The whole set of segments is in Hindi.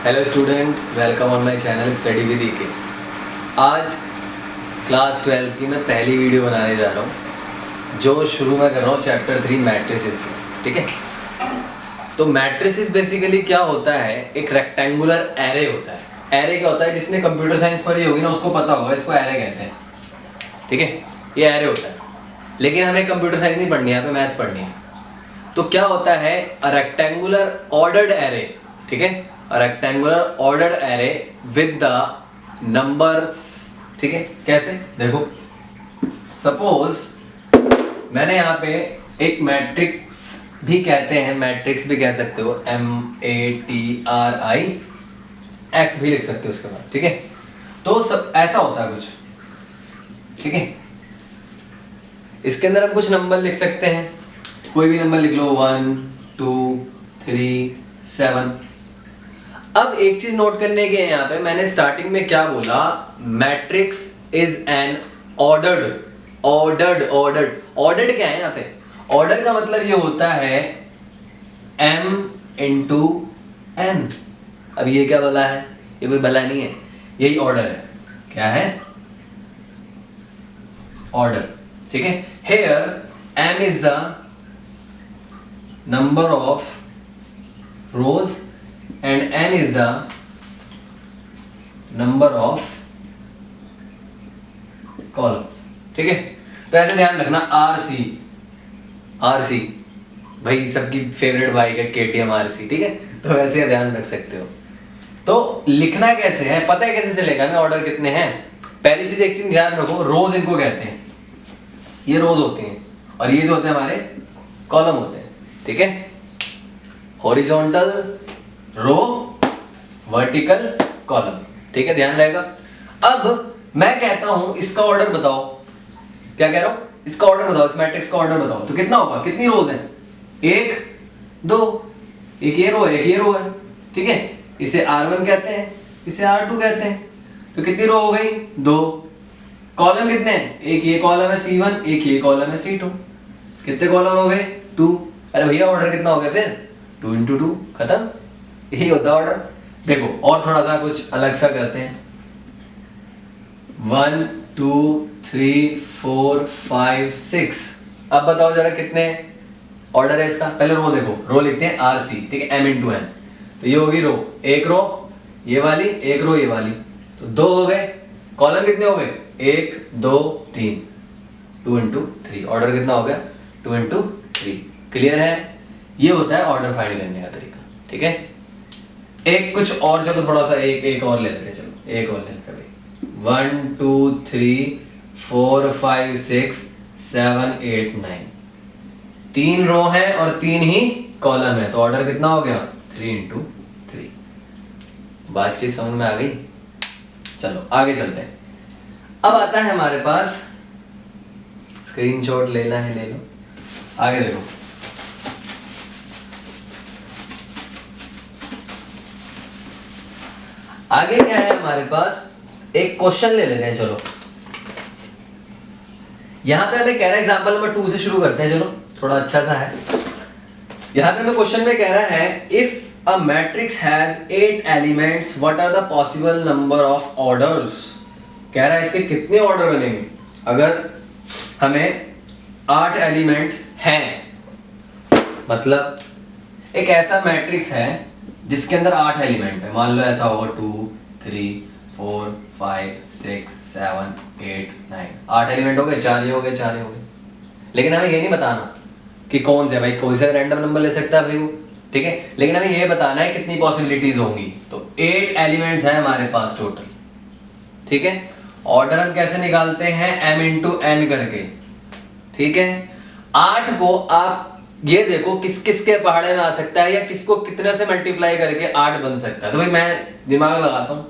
Hello students, welcome on my channel study with ईके। आज क्लास 12 की मैं पहली वीडियो बनाने जा रहा हूँ जो शुरू में कर रहा हूँ चैप्टर 3 मैट्रिसेस से। ठीक है, तो मैट्रिसेस बेसिकली क्या होता है, एक रेक्टेंगुलर एरे होता है। एरे क्या होता है, जिसने कंप्यूटर साइंस पढ़ी होगी ना उसको पता होगा, इसको एरे कहते हैं। ठीक है, ये एरे होता है, लेकिन हमें कंप्यूटर साइंस नहीं पढ़नी है, यहाँ पे मैथ्स पढ़नी है। तो क्या होता है, अ रेक्टेंगुलर ऑर्डर्ड एरे। ठीक है, a rectangular ordered array with the numbers. ठीक है, कैसे देखो, सपोज मैंने यहाँ पे एक मैट्रिक्स भी कहते हैं, मैट्रिक्स भी कह सकते हो, MATRIX भी लिख सकते हो उसके बाद। ठीक है, तो सब ऐसा होता है कुछ। ठीक है, इसके अंदर हम कुछ नंबर लिख सकते हैं, कोई भी नंबर लिख लो, 1 2 3 7। अब एक चीज नोट करने के यहाँ पे मैंने स्टार्टिंग में क्या बोला, मैट्रिक्स इज एन ऑर्डर्ड क्या है यहाँ पे, ऑर्डर का मतलब ये होता है m इंटू n। अब ये क्या भला है, ये कोई भला नहीं है, यही ऑर्डर है। क्या है, ऑर्डर। ठीक है, here m is the number of rows and n is the number of columns। ठीक है, तो ऐसे ध्यान रखना, आरसी भाई सबकी फेवरेट बाइक है KTM RC। ठीक है, तो वैसे ध्यान रख सकते हो। तो लिखना कैसे है, पता है कैसे चलेगा हमें ऑर्डर कितने हैं। पहली चीज, एक चीज ध्यान रखो, रोज इनको कहते हैं, ये रोज होते हैं, और ये जो होते हैं हमारे कॉलम होते हैं। ठीक है, हॉरिजॉन्टल रो, वर्टिकल कॉलम। ठीक है, ध्यान रहेगा। अब मैं कहता हूं इसका ऑर्डर बताओ, क्या कह रहा हूं, इसका ऑर्डर बताओ, इस मैट्रिक्स का ऑर्डर बताओ, तो कितना होगा, कितनी रोज हैं, 1 2, एक ये रो है, एक ये रो है। ठीक है, इसे R1 कहते हैं, इसे R2 कहते हैं। तो कितनी रो हो गई, 2। कॉलम कितने हैं, एक ये कॉलम है C1, एक ये कॉलम है C2। कितने कॉलम हो गए, 2। अरे भैया ऑर्डर कितना हो गया फिर, 2 × 2, खत्म। यही होता है ऑर्डर। देखो और थोड़ा सा कुछ अलग सा करते हैं, 1 2 3 4 5 6। अब बताओ जरा कितने ऑर्डर है इसका। पहले रो देखो, रो लिखते हैं RC। ठीक है, M × N, तो ये होगी रो, एक रो ये वाली, एक रो ये वाली, तो 2 हो गए। कॉलम कितने हो गए, 1 2 3, 2 × 3। ऑर्डर कितना हो गया, 2 × 3। क्लियर है, ये होता है ऑर्डर फाइंड करने का तरीका। ठीक है, एक कुछ और, चलो थोड़ा सा एक और ले लेते हैं, चलो एक और ले लेते हैं भाई। 1 2 3 4 5 6 7 8 9, 3 रो है और 3 ही कॉलम है, तो ऑर्डर कितना हो गया, 3 × 3। बातचीत समझ में आ गई। चलो आगे चलते हैं। अब आता है हमारे पास, स्क्रीनशॉट लेना है ले लो, आगे देखो। आगे क्या है हमारे पास, एक क्वेश्चन ले लेते हैं। चलो यहां पे हमें कह रहा है, एग्जांपल नंबर 2 से शुरू करते हैं, चलो थोड़ा अच्छा सा है। यहां पे हमें क्वेश्चन में कह रहा है, if a matrix has 8 elements what are the possible number of orders. कह रहा है इसके कितने ऑर्डर बनेंगे अगर हमें 8 एलिमेंट्स हैं। मतलब एक ऐसा मैट्रिक्स है जिसके अंदर 8 एलिमेंट है, मान लो ऐसा होगा 2 3 4 5 6 7 8 9। 8 एलिमेंट हो गए, 4 ये हो गए, 4 ये हो गए। लेकिन हमें ये नहीं बताना कि कौन से, भाई कोई सा रैंडम नंबर ले सकता है भाई वो। ठीक है, लेकिन हमें ये बताना है कितनी पॉसिबिलिटीज होंगी। तो 8 एलिमेंट्स हैं हमारे पास टोटल। ठीक है, ऑर्डर हम कैसे निकालते हैं, M × N करके। ठीक है, 8 को आप ये देखो किस किस के पहाड़े में आ सकता है, या किसको कितने से मल्टीप्लाई करके 8 बन सकता है। तो भाई मैं दिमाग लगाता हूं,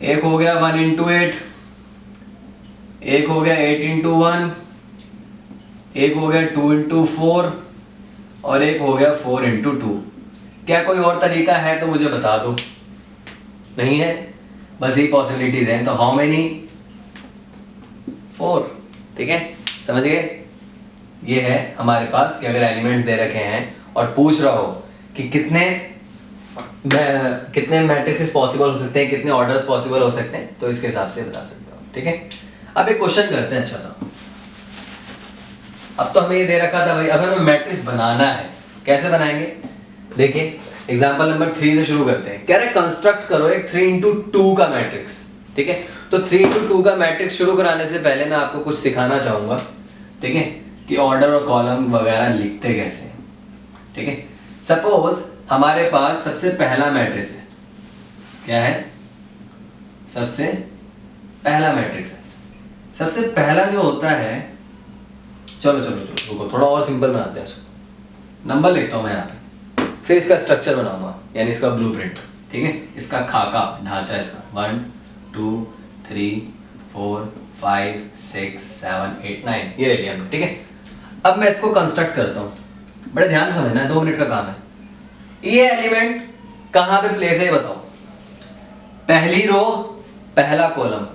एक हो गया 1 × 8, एक हो गया 8 × 1, एक हो गया 2 × 4, और एक हो गया 4 × 2। क्या कोई और तरीका है तो मुझे बता दो। नहीं है, बस यही पॉसिबिलिटीज हैं। तो हाउ मेनी, 4। ठीक है, समझ गए। ये है हमारे पास कि अगर एलिमेंट्स दे रखे हैं और पूछ रहा हो कि कितने कितने मैट्रिसेस पॉसिबल हो सकते हैं, कितने ऑर्डर्स पॉसिबल हो सकते हैं, तो इसके हिसाब से बता सकते हो, ठीक है। अब एक क्वेश्चन करते हैं अच्छा सा। अब तो हमें ये दे रखा था भाई, अब हमें मैट्रिक्स बनाना है, कैसे बनाएंगे? देखिए एग्जांपल नंबर 3 से शुरू करते हैं। कह रहे कंस्ट्रक्ट करो एक 3x2 का मैट्रिक्स, ठीक है। तो 3x2 का मैट्रिक्स शुरू कराने से पहले मैं आपको कुछ सिखाना चाहूंगा, ठीक है, कि ऑर्डर और कॉलम वगैरह लिखते कैसे हैं, ठीक है। सपोज हमारे पास सबसे पहला मैट्रिक्स है, क्या है? सबसे पहला मैट्रिक्स है। सबसे पहला जो होता है, चलो रुको, थोड़ा और सिंपल बनाते हैं इसको। नंबर लिखता हूं मैं यहाँ पे, फिर इसका स्ट्रक्चर बनाऊंगा, यानी इसका ब्लूप्रिंट, ठीक है। इसका खाका ढांचा इसका 1 2 3 4 5 6 7 8 9 ये ले लिया हमने, ठीक है। अब मैं इसको कंस्ट्रक्ट करता हूँ, बड़े ध्यान से समझना है, 2 मिनट का काम है। ये एलिमेंट कहाँ पे प्लेस है ये बताओ। पहली रो पहला कॉलम,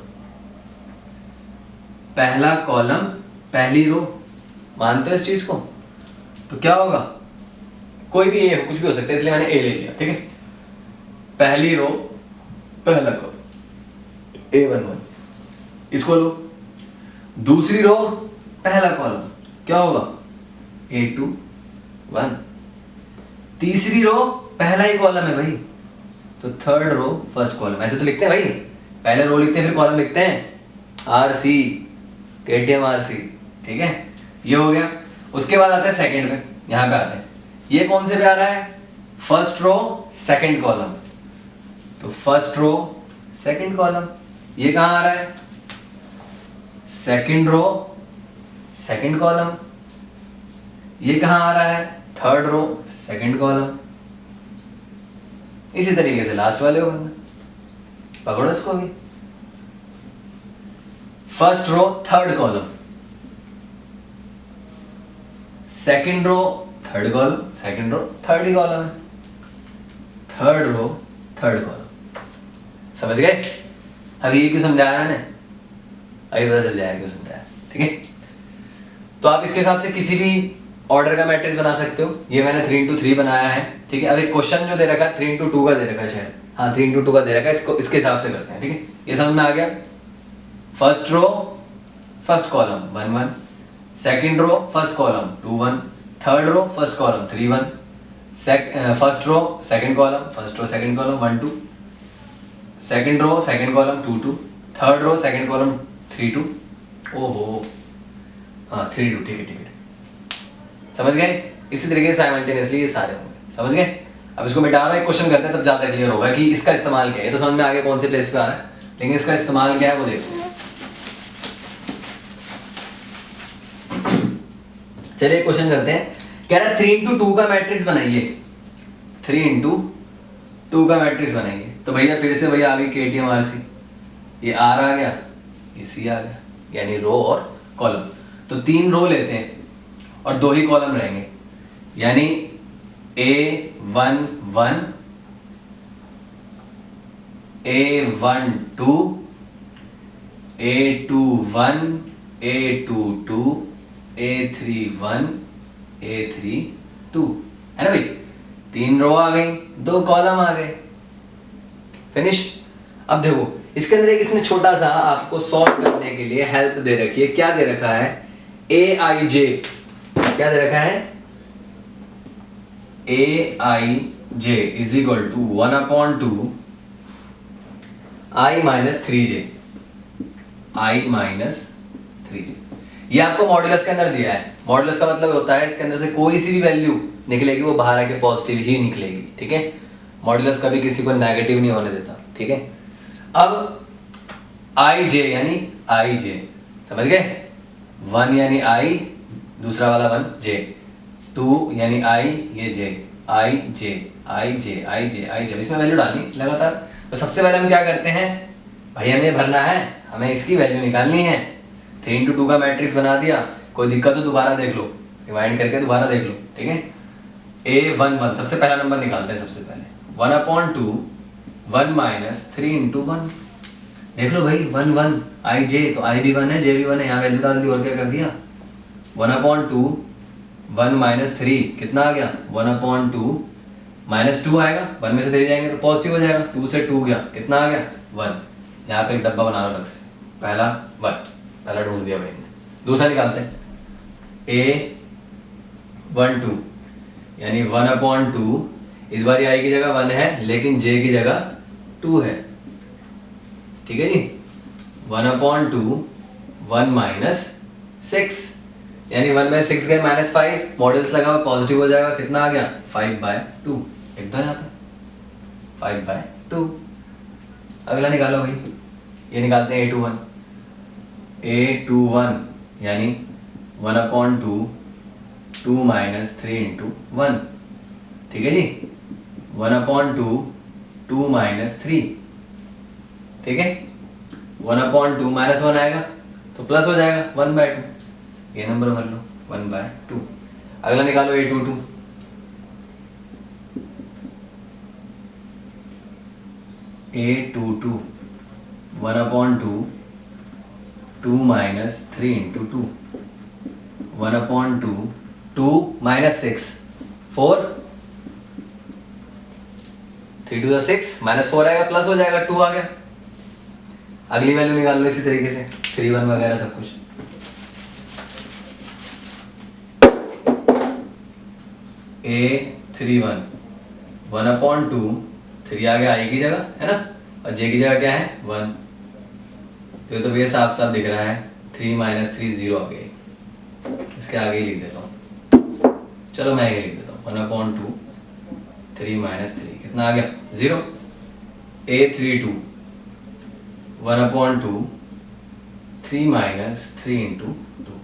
पहला कॉलम पहली रो, मानते हो इस चीज को? तो क्या होगा, कोई भी ए हो, कुछ भी हो सकता है, इसलिए मैंने ए ले लिया, ठीक है। पहली रो पहला कॉलम A11, इसको लो। दूसरी रो पहला कॉलम, क्या होगा? A21। तीसरी रो पहला ही कॉलम है भाई, तो थर्ड रो फर्स्ट कॉलम। ऐसे तो लिखते हैं भाई, पहले रो लिखते हैं फिर कॉलम लिखते हैं, RC KTM RC, ठीक है। ये हो गया। उसके बाद आता है सेकंड पे, यहाँ पे आते हैं। ये कौन से पे आ रहा है? फर्स्ट रो सेकंड कॉलम, तो फर्स्ट रो सेकंड कॉलम। ये कहाँ आ रहा है? Second row second column. ये कहाँ आ रहा है? Third row second column. इसी तरीके से लास्ट वाले को पकड़ो इसको भी, first row third column, second row third column, second row third ही कॉलम है, थर्ड रो थर्ड कॉलम। समझ गए? अभी ये क्यों समझाया मैंने, अभी पता चल जाएगा क्यों समझाया, ठीक है। तो आप इसके हिसाब से किसी भी ऑर्डर का मैट्रिक्स बना सकते हो। ये मैंने 3x3 बनाया है, ठीक है। अब एक क्वेश्चन जो दे रखा है 3x2 का दे रखा है शायद, हाँ 3x2 का दे रखा है, इसको इसके हिसाब से करते हैं, ठीक है। ये समझ में आ गया? First row first column 1 1, second row first column 2 1, third row first column 3 1, first row second column, first row second column 1 2, second row second column 2 2, third row second column 3 2, ओहो हाँ 3 2, ठीक है। समझ गए? इसी तरीके से साइमल्टेनियसली ये सारे होंगे, समझ गए? अब इसको मिटा रहा हूँ, एक क्वेश्चन करते हैं तब ज्यादा क्लियर होगा कि इसका इस्तेमाल क्या है। तो समझ में आ गया कौन से प्लेस पे आ रहा है, लेकिन इसका इस्तेमाल क्या है वो देखते हैं। चलिए क्वेश्चन करते हैं। कह रहा है 3x2 का मैट्रिक्स बनाइए, 3x2 का मैट्रिक्स बनाइए। तो भैया फिर से भैया आ गई KTM RC, ये R आ गया, ये C आ गया, यानी रो और कॉलम। तो 3 रो लेते हैं और 2 ही कॉलम रहेंगे, यानी A11 A12 A21 A22 A31 A32, है ना भाई? 3 रो आ गई, 2 कॉलम आ गए, फिनिश। अब देखो इसके अंदर एक इसने छोटा सा आपको सॉल्व करने के लिए हेल्प दे रखी है। क्या दे रखा है? AIJ, क्या दे रखा है? AIJ is equal to 1/2 I minus 3J, I minus 3J। ये आपको मॉड्यूलस के अंदर दिया है। मॉड्यूलस का मतलब होता है इसके अंदर से कोई सी भी वैल्यू निकलेगी वो बाहर आके पॉजिटिव ही निकलेगी, ठीक है। मॉड्यूलस कभी किसी को नेगेटिव नहीं होने देता, ठीक है। अब IJ यानी IJ, समझ गए? 1 यानी I, दूसरा वाला 1 J, 2 यानी I, ये J, IJ IJ IJ IJ। अब इसमें वैल्यू डालनी लगातार। तो सबसे पहले हम क्या करते हैं भाई, हमें भरना है, हमें इसकी वैल्यू निकालनी है। 3x2 का मैट्रिक्स बना दिया, कोई दिक्कत हो दोबारा देख लो, रिवाइंड करके दोबारा देख लो, ठीक है। A11 सबसे पहला नंबर निकालते हैं। सबसे पहले 1/2 1 माइनस 3 इंटू 1, देख लो भाई 1 1 IJ, तो I भी 1 है J भी 1 है, यहाँ वैल्यू डाल दी और क्या कर दिया। 1/2 1 माइनस 3 कितना आ गया? 1/2 -2 आएगा, 1 में से 3 जाएंगे तो पॉजिटिव हो जाएगा, 2 से 2 गया, कितना आ गया 1। यहाँ पे एक डब्बा बना लो अलग से, पहला 1, पहला ढूंढ दिया भाई ने। दूसरा निकालते हैं, A12 यानी 1/2, इस बार आई की जगह 1 है लेकिन J की जगह 2 है, ठीक है जी। 1/2 1 माइनस 6 यानी 1/6 गए -5, मॉडल्स लगा हुआ पॉजिटिव हो जाएगा, कितना आ गया 5/2, एकदम यहाँ पे 5/2। अगला निकालो भाई, ये निकालते हैं A21 यानी 1/2 2 माइनस 3 इंटू 1, ठीक है जी। 1/2 2 माइनस 3, ठीक है। 1/2 -1 आएगा तो प्लस हो जाएगा 1/2, ये नंबर भर लो 1/2। अगला निकालो A22, A22 1/2 2 minus 3 into 2, 1/2 2 minus 6 4, 3 2 6 -4 आएगा, प्लस हो जाएगा 2 आ गया। अगली वैल्यू निकाल लो इसी तरीके से, 3 1 वगैरह सब कुछ। A31 1/2 3 आ गया आई की जगह, है ना, और J की जगह क्या है 1, तो ये तो भैया साफ साफ दिख रहा है 3 माइनस 3 0 आ गया, इसके आगे ही लिख देता हूँ, चलो मैं ये लिख देता हूँ 1/2 3 माइनस 3 कितना आ गया 0। A32 1/2 3 minus 3 into 2,